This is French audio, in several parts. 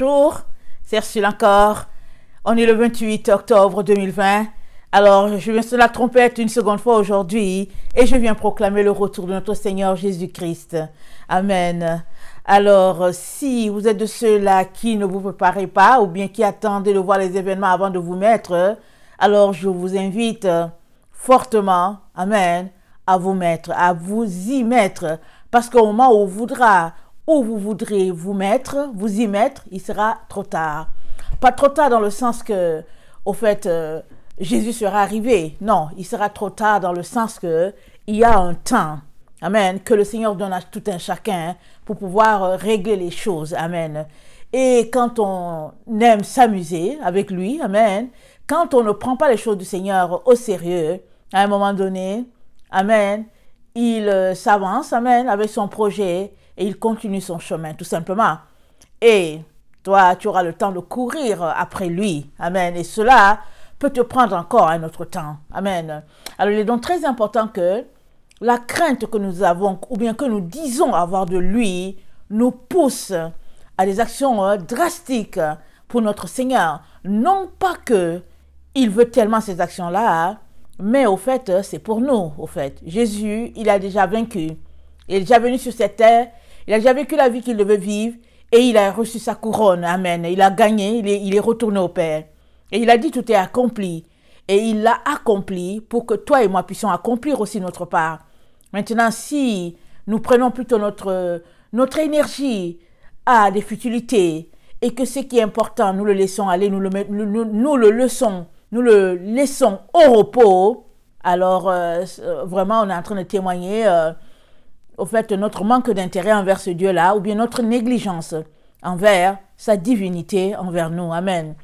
Bonjour, c'est Ursule encore. On est le 28 octobre 2020. Alors, je viens sur la trompette une seconde fois aujourd'hui et je viens proclamer le retour de notre Seigneur Jésus-Christ. Amen. Alors, si vous êtes de ceux-là qui ne vous préparez pas ou bien qui attendez de voir les événements avant de vous mettre, alors je vous invite fortement, amen, à vous mettre, à vous y mettre. Parce qu'au moment où vous voudrez vous mettre, vous y mettre, il sera trop tard. Pas trop tard dans le sens que, au fait, Jésus sera arrivé. Non, il sera trop tard dans le sens que il y a un temps, amen, que le Seigneur donne à tout un chacun pour pouvoir régler les choses, amen. Et quand on aime s'amuser avec lui, amen, quand on ne prend pas les choses du Seigneur au sérieux, à un moment donné, amen, il s'avance, amen, avec son projet et il continue son chemin, tout simplement. Et toi, tu auras le temps de courir après lui, amen. Et cela peut te prendre encore un autre temps, amen. Alors, il est donc très important que la crainte que nous avons, ou bien que nous disons avoir de lui, nous pousse à des actions drastiques pour notre Seigneur. Non pas que il veut tellement ces actions-là, mais au fait, c'est pour nous, au fait. Jésus, il a déjà vaincu. Il est déjà venu sur cette terre. Il a déjà vécu la vie qu'il devait vivre. Et il a reçu sa couronne. Amen. Il a gagné. Il est retourné au Père. Et il a dit tout est accompli. Et il l'a accompli pour que toi et moi puissions accomplir aussi notre part. Maintenant, si nous prenons plutôt notre énergie à des futilités et que ce qui est important, nous le laissons aller, nous le laissons au repos, alors vraiment on est en train de témoigner au fait notre manque d'intérêt envers ce Dieu-là ou bien notre négligence envers sa divinité envers nous. Amen.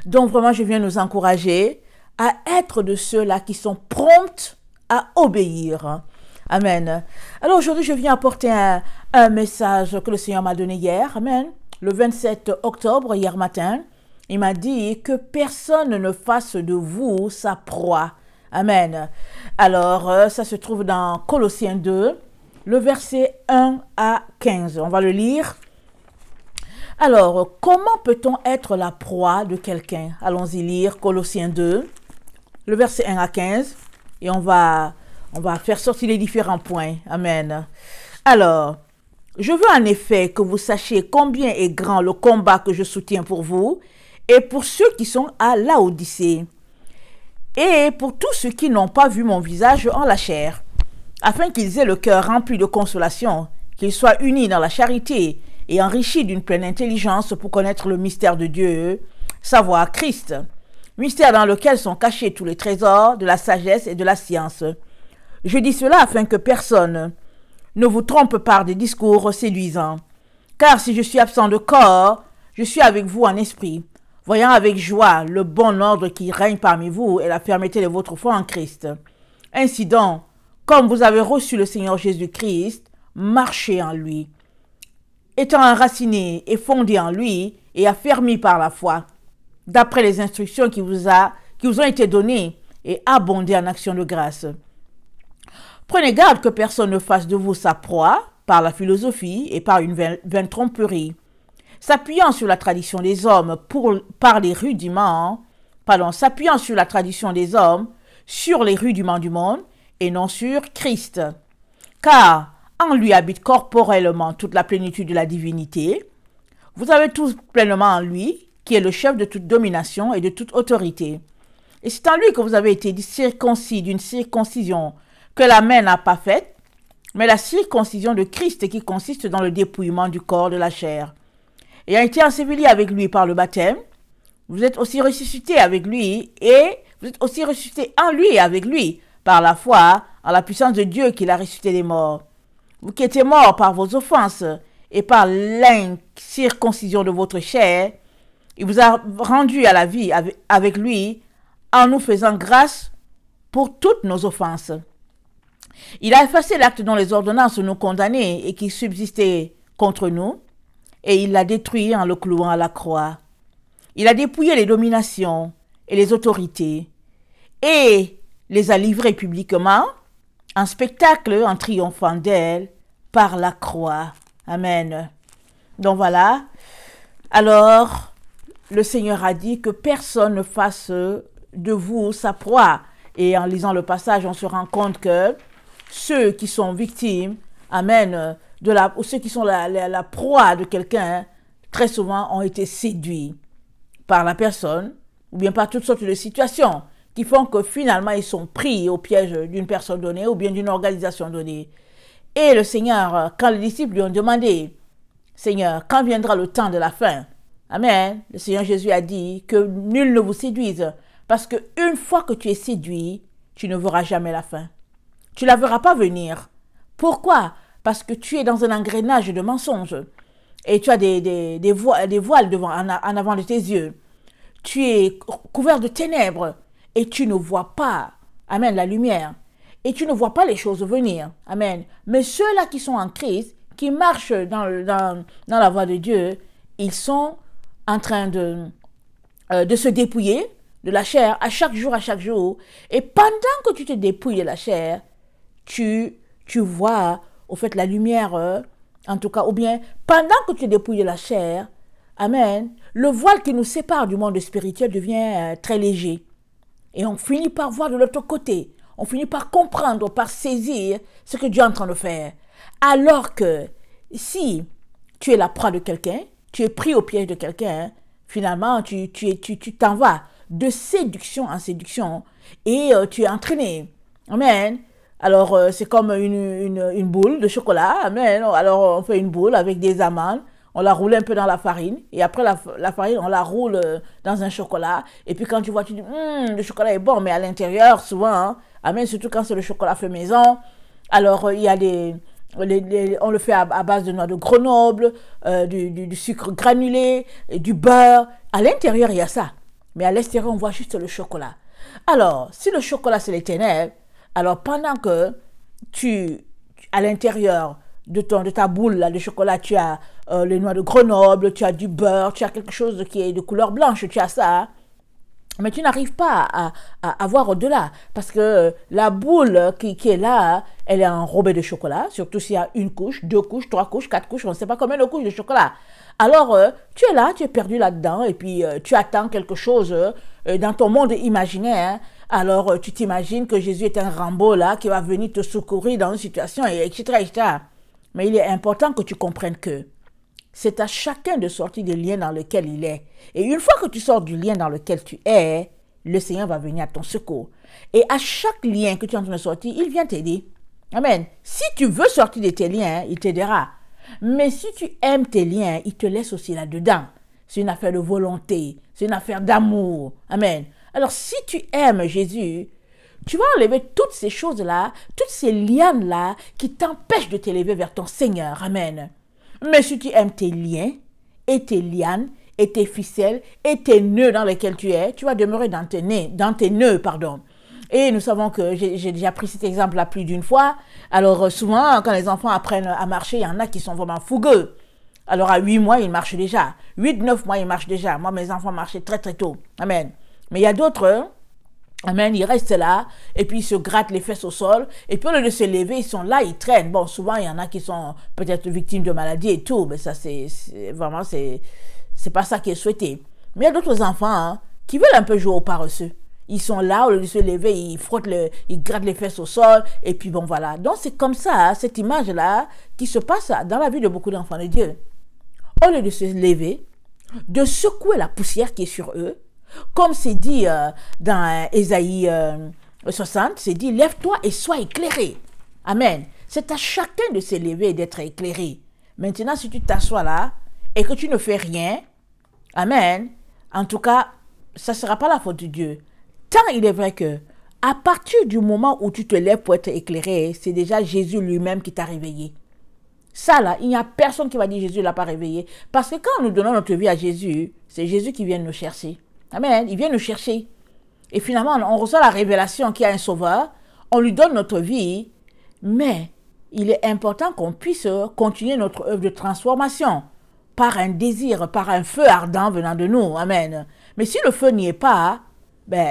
Donc vraiment je viens nous encourager à être de ceux-là qui sont prompts à obéir. Amen. Alors aujourd'hui je viens apporter un message que le Seigneur m'a donné hier. Amen. Le 27 octobre, hier matin. Il m'a dit que personne ne fasse de vous sa proie. Amen. Alors, ça se trouve dans Colossiens 2, le verset 1 à 15. On va le lire. Alors, comment peut-on être la proie de quelqu'un? Allons-y lire Colossiens 2, le verset 1 à 15. Et on va faire sortir les différents points. Amen. Alors, je veux en effet que vous sachiez combien est grand le combat que je soutiens pour vous et pour ceux qui sont à Laodicée, et pour tous ceux qui n'ont pas vu mon visage en la chair, afin qu'ils aient le cœur rempli de consolation, qu'ils soient unis dans la charité et enrichis d'une pleine intelligence pour connaître le mystère de Dieu, savoir Christ, mystère dans lequel sont cachés tous les trésors de la sagesse et de la science. Je dis cela afin que personne ne vous trompe par des discours séduisants, car si je suis absent de corps, je suis avec vous en esprit, voyant avec joie le bon ordre qui règne parmi vous et la fermeté de votre foi en Christ. Ainsi donc, comme vous avez reçu le Seigneur Jésus-Christ, marchez en lui, étant enracinés et fondés en lui et affermis par la foi, d'après les instructions qui vous ont été données, et abondez en actions de grâce. Prenez garde que personne ne fasse de vous sa proie par la philosophie et par une vaine tromperie, s'appuyant sur la tradition des hommes s'appuyant sur la tradition des hommes, sur les rudiments du monde et non sur Christ. Car en lui habite corporellement toute la plénitude de la divinité. Vous avez tous pleinement en lui, qui est le chef de toute domination et de toute autorité. Et c'est en lui que vous avez été circoncis d'une circoncision que la main n'a pas faite, mais la circoncision de Christ qui consiste dans le dépouillement du corps de la chair. Ayant été ensevelis avec lui par le baptême, vous êtes aussi ressuscités avec lui et vous êtes aussi ressuscités en lui et avec lui par la foi en la puissance de Dieu qui l'a ressuscité des morts. Vous qui étiez morts par vos offenses et par l'incirconcision de votre chair, il vous a rendus à la vie avec lui en nous faisant grâce pour toutes nos offenses. Il a effacé l'acte dont les ordonnances nous condamnaient et qui subsistait contre nous, et il l'a détruit en le clouant à la croix. Il a dépouillé les dominations et les autorités, et les a livrées publiquement en spectacle en triomphant d'elles par la croix. Amen. Donc voilà, Alors, le Seigneur a dit que personne ne fasse de vous sa proie. Et en lisant le passage, on se rend compte que ceux qui sont victimes, amen, ou ceux qui sont la proie de quelqu'un, très souvent ont été séduits par la personne, ou bien par toutes sortes de situations qui font que finalement ils sont pris au piège d'une personne donnée ou bien d'une organisation donnée. Et le Seigneur, quand les disciples lui ont demandé, Seigneur, quand viendra le temps de la fin? Amen. Le Seigneur Jésus a dit que nul ne vous séduise, parce qu'une fois que tu es séduit, tu ne verras jamais la fin. Tu ne la verras pas venir. Pourquoi? Parce que tu es dans un engrenage de mensonges. Et tu as des voiles devant, en avant de tes yeux. Tu es couvert de ténèbres et tu ne vois pas, amen, la lumière. Et tu ne vois pas les choses venir. Amen. Mais ceux-là qui sont en Christ, qui marchent dans la voie de Dieu, ils sont en train de se dépouiller de la chair à chaque jour. Et pendant que tu te dépouilles de la chair, tu vois, au fait, la lumière, en tout cas, ou bien, pendant que tu te dépouilles de la chair, amen, le voile qui nous sépare du monde spirituel devient très léger. Et on finit par voir de l'autre côté. On finit par comprendre, par saisir ce que Dieu est en train de faire. Alors que si tu es la proie de quelqu'un, tu es pris au piège de quelqu'un, finalement, tu t'en vas de séduction en séduction et tu es entraîné. Amen. Alors, c'est comme une boule de chocolat. Amen. Alors, on fait une boule avec des amandes. On la roule un peu dans la farine. Et après la farine, on la roule dans un chocolat. Et puis, quand tu vois, tu dis, le chocolat est bon. Mais à l'intérieur, souvent, hein, amen, surtout quand c'est le chocolat fait maison. Alors, il y a on le fait à base de noix de Grenoble, du sucre granulé, du beurre. À l'intérieur, il y a ça. Mais à l'extérieur, on voit juste le chocolat. Alors, si le chocolat, c'est les ténèbres, alors pendant que à l'intérieur de ta boule là, de chocolat, tu as les noix de Grenoble, tu as du beurre, tu as quelque chose qui est de couleur blanche, tu as ça. Mais tu n'arrives pas à voir au-delà. Parce que la boule qui est là, elle est enrobée de chocolat. Surtout s'il y a une couche, 2 couches, 3 couches, 4 couches. On ne sait pas combien de couches de chocolat. Alors, tu es là, tu es perdu là-dedans. Et puis, tu attends quelque chose dans ton monde imaginaire. Alors, tu t'imagines que Jésus est un Rambo là, qui va venir te secourir dans une situation, etc., etc. Mais il est important que tu comprennes que c'est à chacun de sortir du lien dans lequel il est. Et une fois que tu sors du lien dans lequel tu es, le Seigneur va venir à ton secours. Et à chaque lien que tu es en train de sortir, il vient t'aider. Amen. Si tu veux sortir de tes liens, il t'aidera. Mais si tu aimes tes liens, il te laisse aussi là-dedans. C'est une affaire de volonté. C'est une affaire d'amour. Amen. Alors si tu aimes Jésus, tu vas enlever toutes ces choses-là, toutes ces lianes-là qui t'empêchent de t'élever vers ton Seigneur. Amen. Mais si tu aimes tes liens et tes lianes et tes ficelles et tes nœuds dans lesquels tu es, tu vas demeurer dans tes nœuds. Et nous savons que j'ai déjà pris cet exemple-là plus d'une fois. Alors souvent, quand les enfants apprennent à marcher, il y en a qui sont vraiment fougueux. Alors à 8 mois, ils marchent déjà. 8-9 mois, ils marchent déjà. Moi, mes enfants marchaient très très tôt. Amen. Mais il y a d'autres, amen, ils restent là, et puis ils se grattent les fesses au sol, et puis au lieu de se lever, ils sont là, ils traînent. Bon, souvent, il y en a qui sont peut-être victimes de maladies et tout, mais ça, c'est pas ça qui est souhaité. Mais il y a d'autres enfants qui veulent un peu jouer au paresseux. Ils sont là, au lieu de se lever, ils ils grattent les fesses au sol, et puis bon, voilà. Donc, c'est comme ça, cette image-là, qui se passe dans la vie de beaucoup d'enfants de Dieu. Au lieu de se lever, de secouer la poussière qui est sur eux, comme c'est dit dans Ésaïe 60, c'est dit, lève-toi et sois éclairé. Amen. C'est à chacun de se lever et d'être éclairé. Maintenant, si tu t'assois là et que tu ne fais rien, amen, en tout cas, ça ne sera pas la faute de Dieu. Tant il est vrai que, à partir du moment où tu te lèves pour être éclairé, c'est déjà Jésus lui-même qui t'a réveillé. Ça là, il n'y a personne qui va dire Jésus ne l'a pas réveillé. Parce que quand nous donnons notre vie à Jésus, c'est Jésus qui vient nous chercher. Amen. Il vient nous chercher. Et finalement, on reçoit la révélation qu'il y a un sauveur. On lui donne notre vie. Mais il est important qu'on puisse continuer notre œuvre de transformation par un désir, par un feu ardent venant de nous. Amen. Mais si le feu n'y est pas,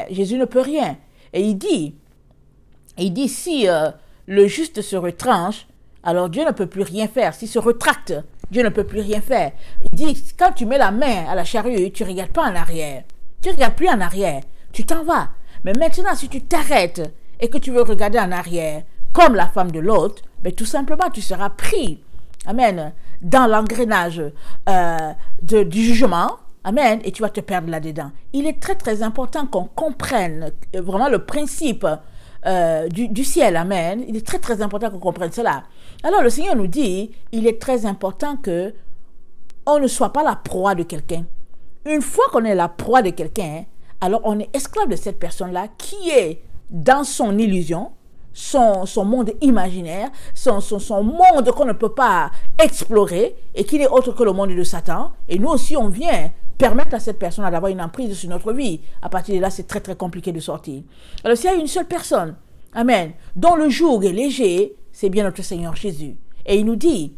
Jésus ne peut rien. Et il dit si le juste se retranche, alors Dieu ne peut plus rien faire. S'il se retracte, Dieu ne peut plus rien faire. Il dit, quand tu mets la main à la charrue, tu ne regardes pas en arrière. Tu ne regardes plus en arrière. Tu t'en vas. Mais maintenant, si tu t'arrêtes et que tu veux regarder en arrière, comme la femme de l'autre, mais tout simplement, tu seras pris, amen, dans l'engrenage du jugement, amen, et tu vas te perdre là-dedans. Il est très, très important qu'on comprenne vraiment le principe du ciel, amen. Il est très, très important qu'on comprenne cela. Alors, le Seigneur nous dit, il est très important que on ne soit pas la proie de quelqu'un. Une fois qu'on est la proie de quelqu'un, alors on est esclave de cette personne-là qui est dans son illusion, son monde imaginaire, son monde qu'on ne peut pas explorer et qui n'est autre que le monde de Satan. Et nous aussi, on vient permettre à cette personne d'avoir une emprise sur notre vie. À partir de là, c'est très, très compliqué de sortir. Alors, s'il y a une seule personne, amen, dont le joug est léger, c'est bien notre Seigneur Jésus. Et il nous dit,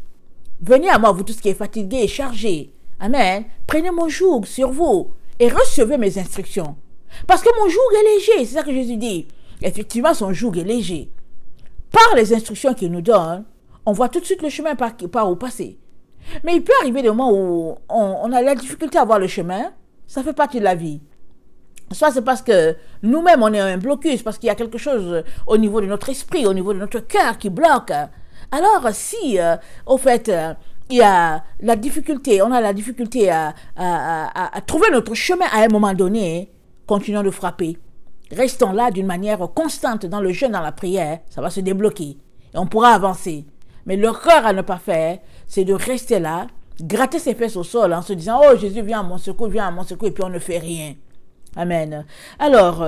venez à moi, vous tous qui êtes fatigués et chargés. Amen. Prenez mon joug sur vous et recevez mes instructions. Parce que mon joug est léger, c'est ça que Jésus dit. Effectivement, son joug est léger. Par les instructions qu'il nous donne, on voit tout de suite le chemin par où passer. Mais il peut arriver des moments où on a la difficulté à voir le chemin. Ça fait partie de la vie. Soit c'est parce que nous-mêmes, on est un blocus, parce qu'il y a quelque chose au niveau de notre esprit, au niveau de notre cœur qui bloque. Alors, si, au fait, il y a la difficulté, on a la difficulté à trouver notre chemin à un moment donné, continuons de frapper. Restons là d'une manière constante dans le jeûne, dans la prière, ça va se débloquer et on pourra avancer. Mais l'erreur à ne pas faire, c'est de rester là, gratter ses fesses au sol en se disant « Oh, Jésus, viens à mon secours, et puis on ne fait rien. » Amen. Alors,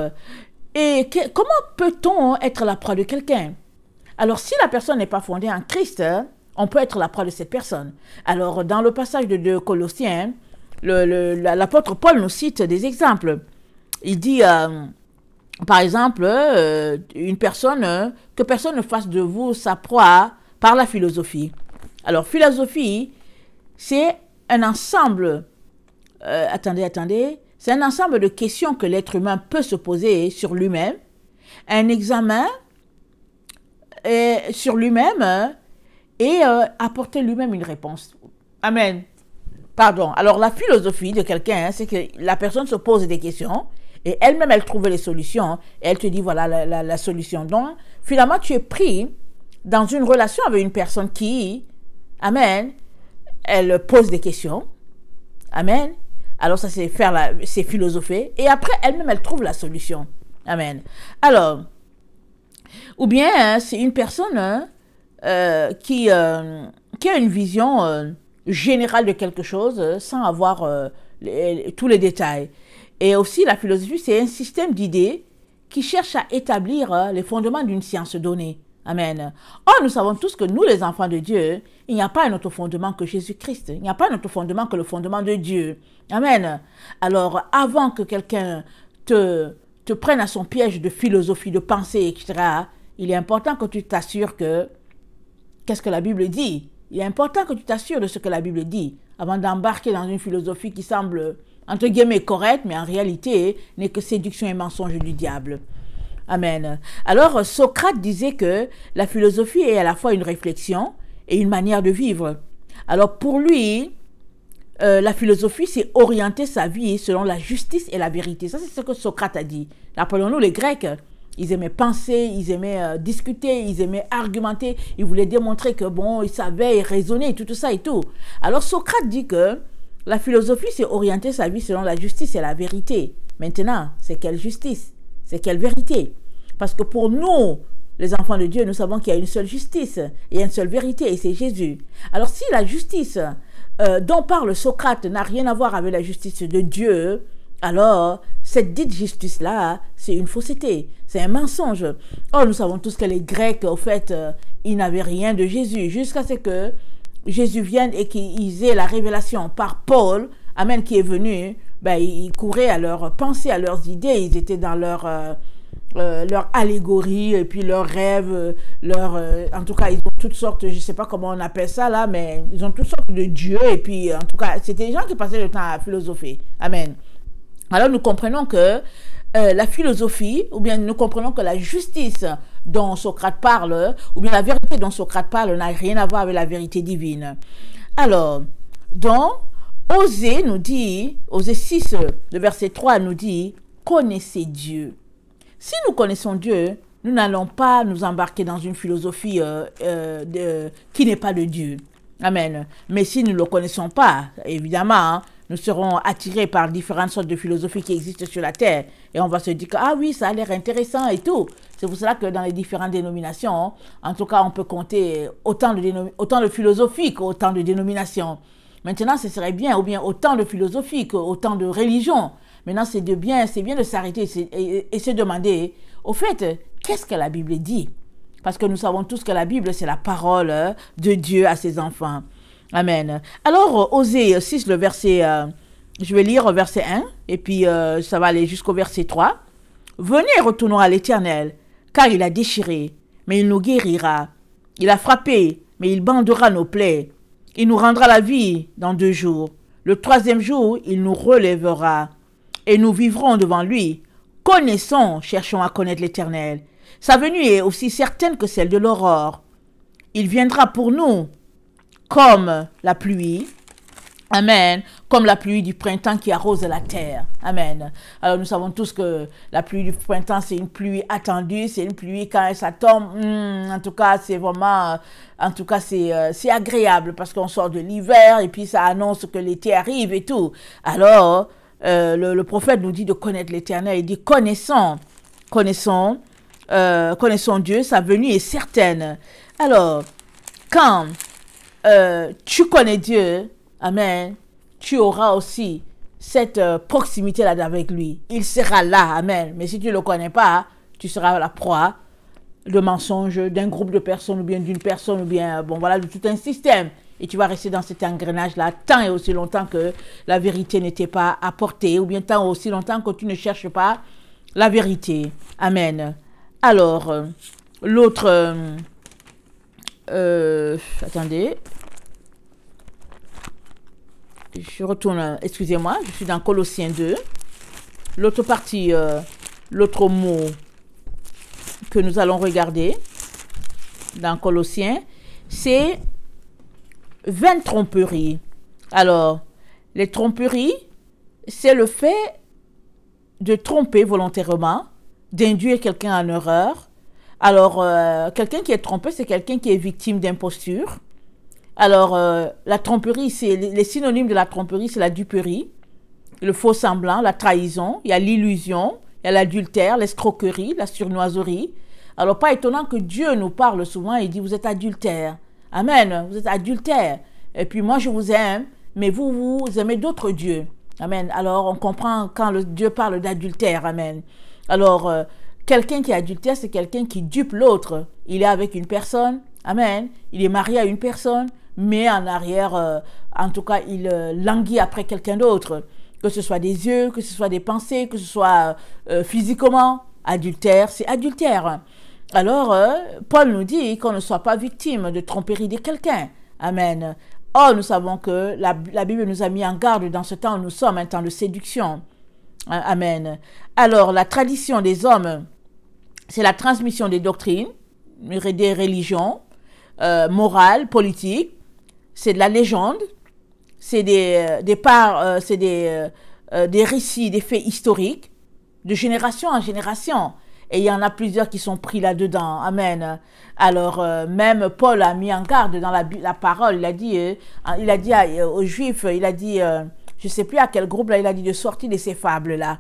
comment peut-on être la proie de quelqu'un? Alors, si la personne n'est pas fondée en Christ, on peut être la proie de cette personne. Alors, dans le passage de Colossiens, l'apôtre Paul nous cite des exemples. Il dit, par exemple, que personne ne fasse de vous sa proie par la philosophie. Alors, philosophie, c'est un ensemble, c'est un ensemble de questions que l'être humain peut se poser sur lui-même, un examen sur lui-même et apporter lui-même une réponse. Amen. Pardon. Alors, la philosophie de quelqu'un, c'est que la personne se pose des questions et elle-même, elle trouve les solutions et elle te dit, voilà la solution. Donc, finalement, tu es pris dans une relation avec une personne qui, amen, elle pose des questions. Amen. Alors, ça, c'est philosopher. Et après, elle-même, elle trouve la solution. Amen. Alors, ou bien, c'est une personne qui a une vision générale de quelque chose sans avoir tous les détails. Et aussi, la philosophie, c'est un système d'idées qui cherche à établir les fondements d'une science donnée. Amen. Or, nous savons tous que nous, les enfants de Dieu, il n'y a pas un autre fondement que Jésus-Christ. Il n'y a pas un autre fondement que le fondement de Dieu. Amen. Alors, avant que quelqu'un te prenne à son piège de philosophie, de pensée, etc., il est important que tu t'assures que qu'est-ce que la Bible dit. Il est important que tu t'assures de ce que la Bible dit avant d'embarquer dans une philosophie qui semble, entre guillemets, correcte, mais en réalité n'est que séduction et mensonge du diable. Amen. Alors, Socrate disait que la philosophie est à la fois une réflexion et une manière de vivre. Alors, pour lui, la philosophie, c'est orienter sa vie selon la justice et la vérité. Ça, c'est ce que Socrate a dit. Rappelons-nous, les Grecs, ils aimaient penser, ils aimaient discuter, ils aimaient argumenter, ils voulaient démontrer que, bon, ils savaient raisonner et tout ça et tout. Alors, Socrate dit que la philosophie, c'est orienter sa vie selon la justice et la vérité. Maintenant, c'est quelle justice? C'est quelle vérité? Parce que pour nous, les enfants de Dieu, nous savons qu'il y a une seule justice, il y a une seule vérité, et c'est Jésus. Alors si la justice dont parle Socrate n'a rien à voir avec la justice de Dieu, alors cette dite justice-là, c'est une fausseté, c'est un mensonge. Or, nous savons tous que les Grecs, au fait, ils n'avaient rien de Jésus, jusqu'à ce que Jésus vienne et qu'ils aient la révélation par Paul, amen, qui est venu. Ben, ils couraient à leurs pensées, à leurs idées, ils étaient dans leur allégorie et puis leurs rêves, en tout cas, ils ont toutes sortes, je ne sais pas comment on appelle ça là, mais ils ont toutes sortes de dieux et puis, en tout cas, c'était des gens qui passaient le temps à philosopher. Amen. Alors, nous comprenons que la philosophie, ou bien nous comprenons que la justice dont Socrate parle, ou bien la vérité dont Socrate parle n'a rien à voir avec la vérité divine. Alors, donc, Osée nous dit, Osée 6, le verset 3 nous dit, connaissez Dieu. Si nous connaissons Dieu, nous n'allons pas nous embarquer dans une philosophie qui n'est pas de Dieu. Amen. Mais si nous ne le connaissons pas, évidemment, hein, nous serons attirés par différentes sortes de philosophies qui existent sur la terre. Et on va se dire que, ah oui, ça a l'air intéressant et tout. C'est pour cela que dans les différentes dénominations, en tout cas, on peut compter autant de philosophies qu'autant de dénominations. Maintenant, ce serait bien, ou bien autant de philosophies qu'autant de religions. Maintenant, c'est bien de s'arrêter et se demander, au fait, qu'est-ce que la Bible dit? Parce que nous savons tous que la Bible, c'est la parole de Dieu à ses enfants. Amen. Alors, Osée 6, le verset, je vais lire verset 1, et puis ça va aller jusqu'au verset 3. Venez, retournons à l'Éternel, car il a déchiré, mais il nous guérira. Il a frappé, mais il bandera nos plaies. Il nous rendra la vie dans 2 jours. Le 3e jour, il nous relèvera, et nous vivrons devant lui. Connaissons, cherchons à connaître l'Éternel. Sa venue est aussi certaine que celle de l'aurore. Il viendra pour nous comme la pluie. Amen. Comme la pluie du printemps qui arrose la terre. Amen. Alors nous savons tous que la pluie du printemps, c'est une pluie attendue. C'est une pluie quand ça tombe. En tout cas, c'est vraiment... En tout cas, c'est agréable parce qu'on sort de l'hiver et puis ça annonce que l'été arrive et tout. Alors, le prophète nous dit de connaître l'Éternel. Il dit, connaissons Dieu, sa venue est certaine. Alors, quand tu connais Dieu, amen, tu auras aussi cette proximité-là avec lui. Il sera là, amen. Mais si tu ne le connais pas, tu seras la proie de mensonges d'un groupe de personnes ou bien d'une personne ou bien, bon voilà, de tout un système. Et tu vas rester dans cet engrenage-là tant et aussi longtemps que la vérité n'était pas apportée ou bien tant et aussi longtemps que tu ne cherches pas la vérité. Amen. Alors, l'autre... attendez. Je retourne, excusez-moi, je suis dans Colossiens 2. L'autre partie, l'autre mot que nous allons regarder dans Colossiens, c'est vaine tromperie. Alors, les tromperies, c'est le fait de tromper volontairement, d'induire quelqu'un en erreur. Alors, quelqu'un qui est trompé, c'est quelqu'un qui est victime d'imposture. Alors, la tromperie, c'est les synonymes de la tromperie, c'est la duperie, le faux semblant, la trahison, il y a l'illusion, il y a l'adultère, l'escroquerie, la surnoiserie. Alors, pas étonnant que Dieu nous parle souvent, il dit, vous êtes adultère. Amen, vous êtes adultère. Et puis, moi, je vous aime, mais vous aimez d'autres dieux. Amen. Alors, on comprend quand le Dieu parle d'adultère. Amen. Alors, quelqu'un qui est adultère, c'est quelqu'un qui dupe l'autre. Il est avec une personne. Amen. Il est marié à une personne, mais en arrière, en tout cas, il languit après quelqu'un d'autre. Que ce soit des yeux, que ce soit des pensées, que ce soit physiquement. Adultère, c'est adultère. Alors, Paul nous dit qu'on ne soit pas victime de tromperie de quelqu'un. Amen. Or, nous savons que la Bible nous a mis en garde dans ce temps où nous sommes, un temps de séduction. Amen. Alors, la tradition des hommes, c'est la transmission des doctrines, des religions, morales, politiques. C'est de la légende. C'est des récits, des faits historiques, de génération en génération. Et il y en a plusieurs qui sont pris là-dedans. Amen. Alors, même Paul a mis en garde dans la parole. Il a dit aux Juifs, il a dit, je ne sais plus à quel groupe, là, il a dit de sortir de ces fables-là.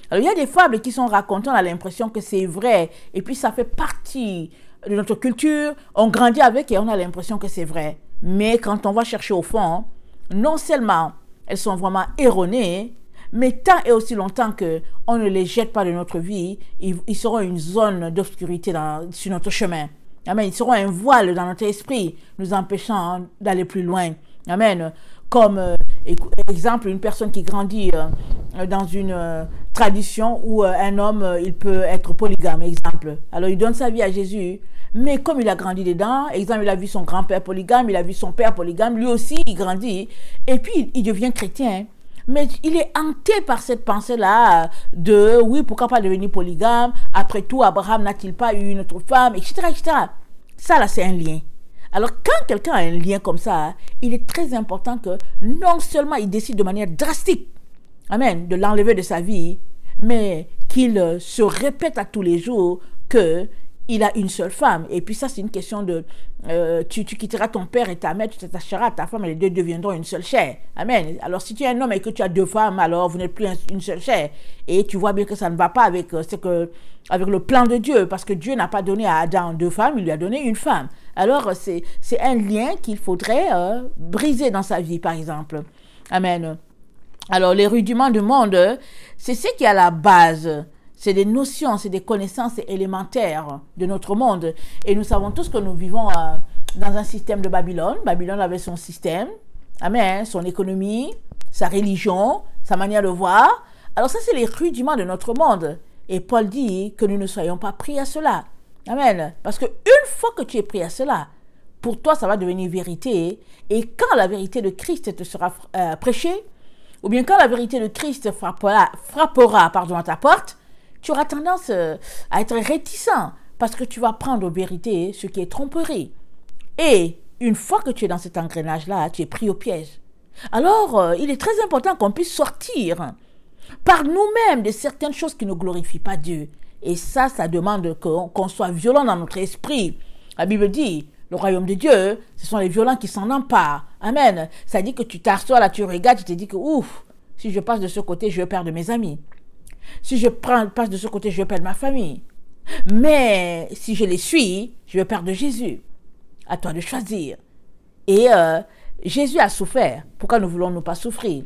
Alors, il y a des fables qui sont racontées, on a l'impression que c'est vrai. Et puis, ça fait partie de notre culture. On grandit avec et on a l'impression que c'est vrai. Mais quand on va chercher au fond, non seulement elles sont vraiment erronées, mais tant et aussi longtemps qu'on ne les jette pas de notre vie, ils seront une zone d'obscurité sur notre chemin. Amen. Ils seront un voile dans notre esprit, nous empêchant d'aller plus loin. Amen. Comme, exemple, une personne qui grandit dans une tradition où un homme, il peut être polygame, exemple. Alors, il donne sa vie à Jésus, mais comme il a grandi dedans, exemple, il a vu son grand-père polygame, il a vu son père polygame, lui aussi, il grandit, et puis il devient chrétien. Mais il est hanté par cette pensée-là de, oui, pourquoi pas devenir polygame? Après tout, Abraham n'a-t-il pas eu une autre femme, etc., etc. Ça, là, c'est un lien. Alors, quand quelqu'un a un lien comme ça, il est très important que non seulement il décide de manière drastique, amen, de l'enlever de sa vie, mais qu'il se répète à tous les jours que il a une seule femme. Et puis ça, c'est une question de... tu quitteras ton père et ta mère, tu t'attacheras à ta femme et les deux deviendront une seule chair. Amen. Alors si tu es un homme et que tu as deux femmes, alors vous n'êtes plus une seule chair. Et tu vois bien que ça ne va pas avec, avec le plan de Dieu, parce que Dieu n'a pas donné à Adam deux femmes, il lui a donné une femme. Alors c'est un lien qu'il faudrait briser dans sa vie, par exemple. Amen. Alors les rudiments du monde, c'est ce qui est à la base. C'est des notions, c'est des connaissances élémentaires de notre monde. Et nous savons tous que nous vivons dans un système de Babylone. Babylone avait son système, amen, son économie, sa religion, sa manière de voir. Alors ça, c'est les rudiments de notre monde. Et Paul dit que nous ne soyons pas pris à cela. Amen. Parce qu'une fois que tu es pris à cela, pour toi, ça va devenir vérité. Et quand la vérité de Christ te sera prêchée, ou bien quand la vérité de Christ frappera à ta porte, tu auras tendance à être réticent parce que tu vas prendre en vérité ce qui est tromperie. Et une fois que tu es dans cet engrenage-là, tu es pris au piège. Alors, il est très important qu'on puisse sortir par nous-mêmes de certaines choses qui ne glorifient pas Dieu. Et ça demande qu'on soit violent dans notre esprit. La Bible dit, le royaume de Dieu, ce sont les violents qui s'en emparent. Amen. Ça dit que tu t'assois là, tu regardes, tu te dis que ouf, si je passe de ce côté, je vais perdre mes amis. Si je passe de ce côté, je vais perdre ma famille. Mais si je les suis, je vais perdre Jésus. À toi de choisir. Et Jésus a souffert. Pourquoi ne voulons-nous pas souffrir?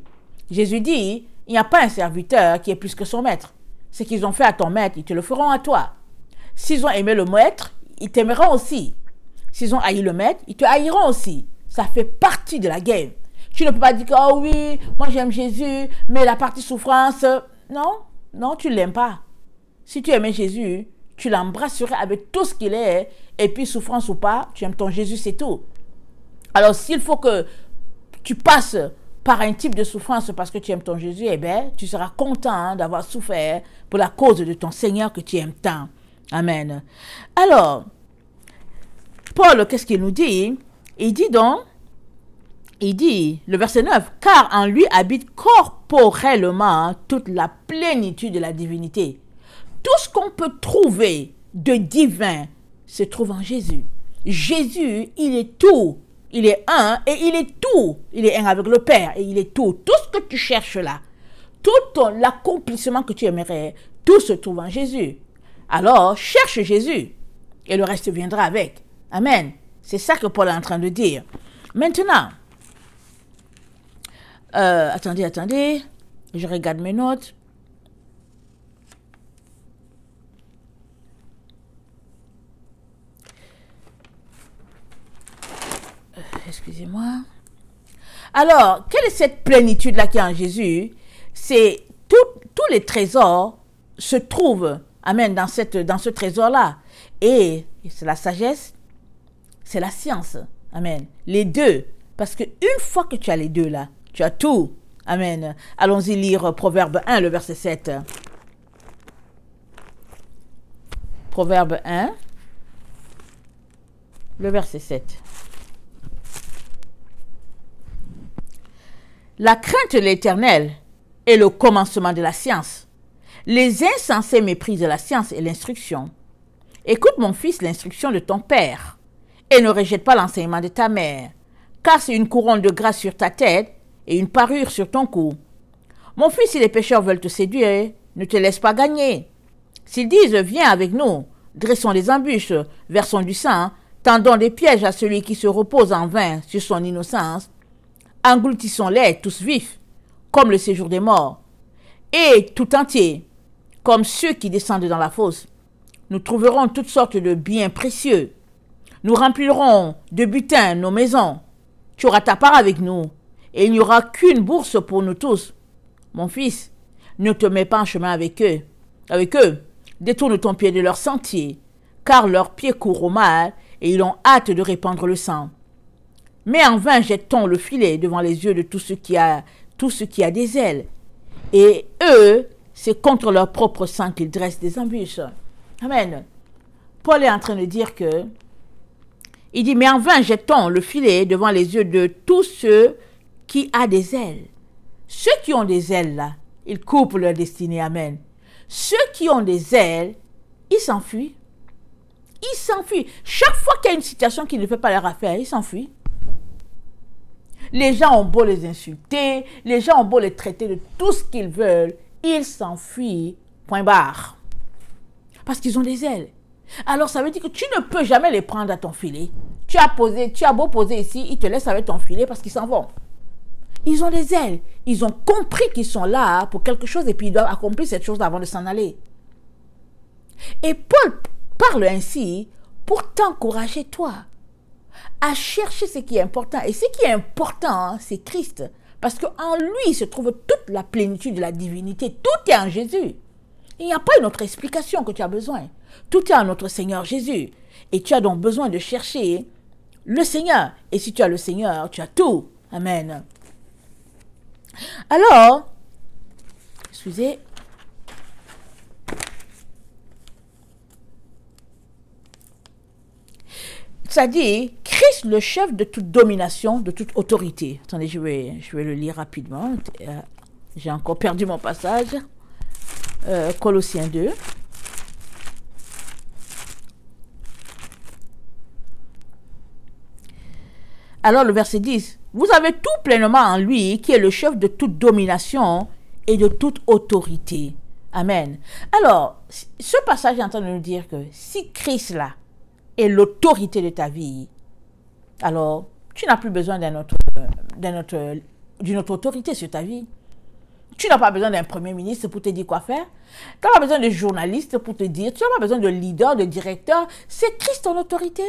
Jésus dit, il n'y a pas un serviteur qui est plus que son maître. Ce qu'ils ont fait à ton maître, ils te le feront à toi. S'ils ont aimé le maître, ils t'aimeront aussi. S'ils ont haï le maître, ils te haïront aussi. Ça fait partie de la game. Tu ne peux pas dire que, oh oui, moi j'aime Jésus, mais la partie souffrance, non, tu ne l'aimes pas. Si tu aimais Jésus, tu l'embrasserais avec tout ce qu'il est, et puis souffrance ou pas, tu aimes ton Jésus, c'est tout. Alors s'il faut que tu passes par un type de souffrance parce que tu aimes ton Jésus, eh bien, tu seras content d'avoir souffert pour la cause de ton Seigneur que tu aimes tant. Amen. Alors, Paul, qu'est-ce qu'il nous dit? Il dit, le verset 9, « Car en lui habite corporellement toute la plénitude de la divinité. » Tout ce qu'on peut trouver de divin se trouve en Jésus. Jésus, il est tout. Il est un et il est tout. Il est un avec le Père et il est tout. Tout ce que tu cherches là, tout l'accomplissement que tu aimerais, tout se trouve en Jésus. Alors, cherche Jésus et le reste viendra avec. Amen. C'est ça que Paul est en train de dire. Maintenant, attendez, je regarde mes notes. Excusez-moi. Alors, quelle est cette plénitude-là qui est en Jésus? C'est tous les trésors se trouvent, amen, dans ce trésor-là. Et c'est la sagesse, c'est la science, amen. Les deux, parce qu'une fois que tu as les deux là, tu as tout, amen. Allons-y lire Proverbe 1, le verset 7. Proverbe 1, le verset 7. La crainte de l'Éternel est le commencement de la science. Les insensés méprisent la science et l'instruction. Écoute, mon fils, l'instruction de ton père, et ne rejette pas l'enseignement de ta mère, car c'est une couronne de grâce sur ta tête et une parure sur ton cou. Mon fils, si les pécheurs veulent te séduire, ne te laisse pas gagner. S'ils disent, viens avec nous, dressons des embûches, versons du sang, tendons des pièges à celui qui se repose en vain sur son innocence, engloutissons-les tous vifs, comme le séjour des morts, et tout entier, comme ceux qui descendent dans la fosse. Nous trouverons toutes sortes de biens précieux. Nous remplirons de butin nos maisons. Tu auras ta part avec nous, et il n'y aura qu'une bourse pour nous tous. Mon fils, ne te mets pas en chemin avec eux. Détourne ton pied de leur sentier, car leurs pieds courent au mal, et ils ont hâte de répandre le sang. Mais en vain jette-t-on le filet devant les yeux de tout ce qui a des ailes. Et eux, c'est contre leur propre sang qu'ils dressent des embûches. Amen. Paul est en train de dire que Il dit, mais en vain jetons le filet devant les yeux de tous ceux qui ont des ailes. Ceux qui ont des ailes, là, ils coupent leur destinée. Amen. Ceux qui ont des ailes, ils s'enfuient. Ils s'enfuient. Chaque fois qu'il y a une situation qui ne fait pas leur affaire, ils s'enfuient. Les gens ont beau les insulter, les gens ont beau les traiter de tout ce qu'ils veulent, ils s'enfuient, point barre. Parce qu'ils ont des ailes. Alors ça veut dire que tu ne peux jamais les prendre à ton filet. Tu as beau poser ici, ils te laissent avec ton filet parce qu'ils s'en vont. Ils ont des ailes. Ils ont compris qu'ils sont là pour quelque chose et puis ils doivent accomplir cette chose avant de s'en aller. Et Paul parle ainsi pour t'encourager, toi, à chercher ce qui est important. Et ce qui est important, c'est Christ. Parce qu'en lui se trouve toute la plénitude de la divinité. Tout est en Jésus. Il n'y a pas une autre explication que tu as besoin. Tout est en notre Seigneur Jésus. Et tu as donc besoin de chercher le Seigneur. Et si tu as le Seigneur, tu as tout. Amen. Alors, excusez. Ça dit, Christ, le chef de toute domination, de toute autorité. Attendez, je vais le lire rapidement. J'ai encore perdu mon passage. Colossiens 2. Alors le verset 10. Vous avez tout pleinement en lui, qui est le chef de toute domination et de toute autorité. Amen. Alors, ce passage est en train de nous dire que si Christ là est l'autorité de ta vie, alors tu n'as plus besoin d'une autre autorité sur ta vie. Tu n'as pas besoin d'un premier ministre pour te dire quoi faire. Tu n'as pas besoin de journaliste pour te dire. Tu n'as pas besoin de leader, de directeur. C'est Christ ton autorité.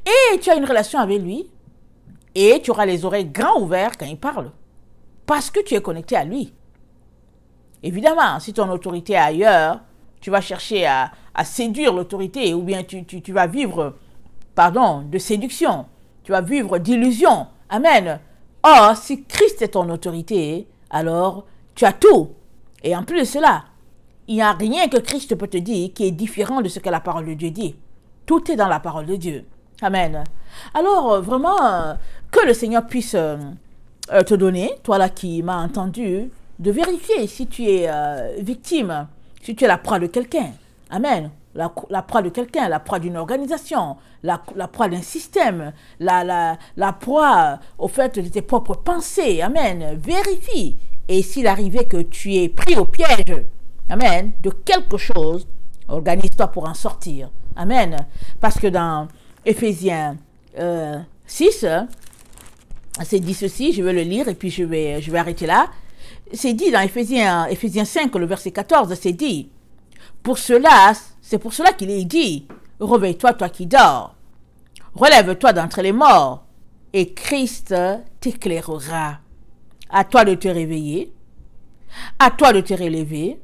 Et tu as une relation avec lui. Et tu auras les oreilles grands ouvertes quand il parle. Parce que tu es connecté à lui. Évidemment, si ton autorité est ailleurs, tu vas chercher à séduire l'autorité. Ou bien tu vas vivre, de séduction. Tu vas vivre d'illusion. Amen. Or, si Christ est ton autorité, alors tu as tout. Et en plus de cela, il n'y a rien que Christ peut te dire qui est différent de ce que la parole de Dieu dit. Tout est dans la parole de Dieu. Amen. Alors, vraiment, que le Seigneur puisse te donner, toi là qui m'as entendu, de vérifier si tu es victime, si tu es la proie de quelqu'un. Amen. La proie de quelqu'un, la proie d'une organisation, la proie d'un système, la proie au fait de tes propres pensées. Amen. Vérifie. Et s'il arrivait que tu es pris au piège, amen, de quelque chose, organise-toi pour en sortir. Amen. Parce que dans Éphésiens 6, c'est dit ceci, je vais le lire et puis je vais arrêter là. C'est dit dans Éphésiens 5, le verset 14, c'est dit, c'est pour cela qu'il est dit, réveille-toi, toi qui dors, relève-toi d'entre les morts, et Christ t'éclairera. À toi de te réveiller, à toi de te relever,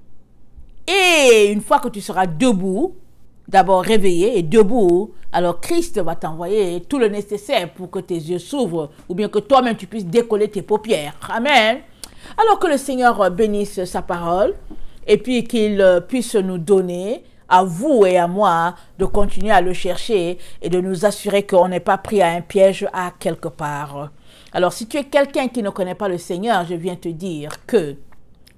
et une fois que tu seras debout, d'abord réveillé et debout, alors Christ va t'envoyer tout le nécessaire pour que tes yeux s'ouvrent, ou bien que toi-même tu puisses décoller tes paupières. Amen. Alors que le Seigneur bénisse sa parole, et puis qu'il puisse nous donner, à vous et à moi, de continuer à le chercher et de nous assurer qu'on n'est pas pris à un piège à quelque part. Alors, si tu es quelqu'un qui ne connaît pas le Seigneur, je viens te dire que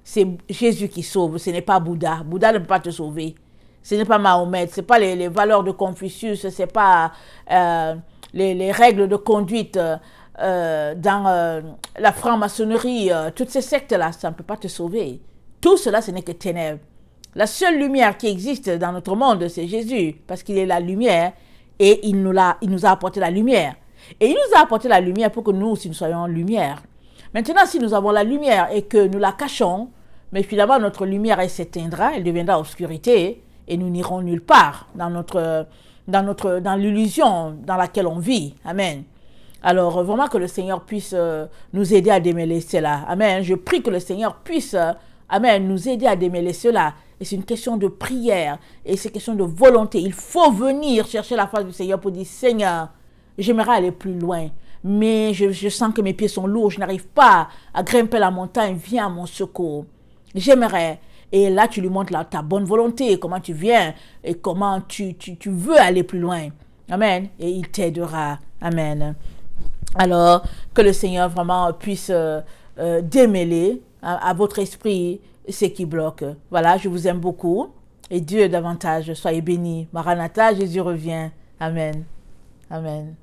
c'est Jésus qui sauve, ce n'est pas Bouddha. Bouddha ne peut pas te sauver. Ce n'est pas Mahomet, ce n'est pas les valeurs de Confucius, ce n'est pas les règles de conduite dans la franc-maçonnerie, toutes ces sectes-là, ça ne peut pas te sauver. Tout cela, ce n'est que ténèbres. La seule lumière qui existe dans notre monde, c'est Jésus, parce qu'il est la lumière et il nous a apporté la lumière. Et il nous a apporté la lumière pour que nous aussi nous soyons lumière. Maintenant, si nous avons la lumière et que nous la cachons, mais finalement notre lumière elle s'éteindra, elle deviendra obscurité et nous n'irons nulle part dans l'illusion dans laquelle on vit. Amen. Alors vraiment que le Seigneur puisse nous aider à démêler cela. Amen. Je prie que le Seigneur puisse nous aider à démêler cela. Et c'est une question de prière et c'est une question de volonté. Il faut venir chercher la face du Seigneur pour dire, Seigneur, j'aimerais aller plus loin, mais je sens que mes pieds sont lourds, je n'arrive pas à grimper la montagne, viens à mon secours. J'aimerais. Et là, tu lui montres ta bonne volonté, comment tu viens et comment tu veux aller plus loin. Amen. Et il t'aidera. Amen. Alors, que le Seigneur vraiment puisse démêler à votre esprit ce qui bloque. Voilà, je vous aime beaucoup. Et Dieu davantage. Soyez bénis. Maranatha, Jésus revient. Amen. Amen.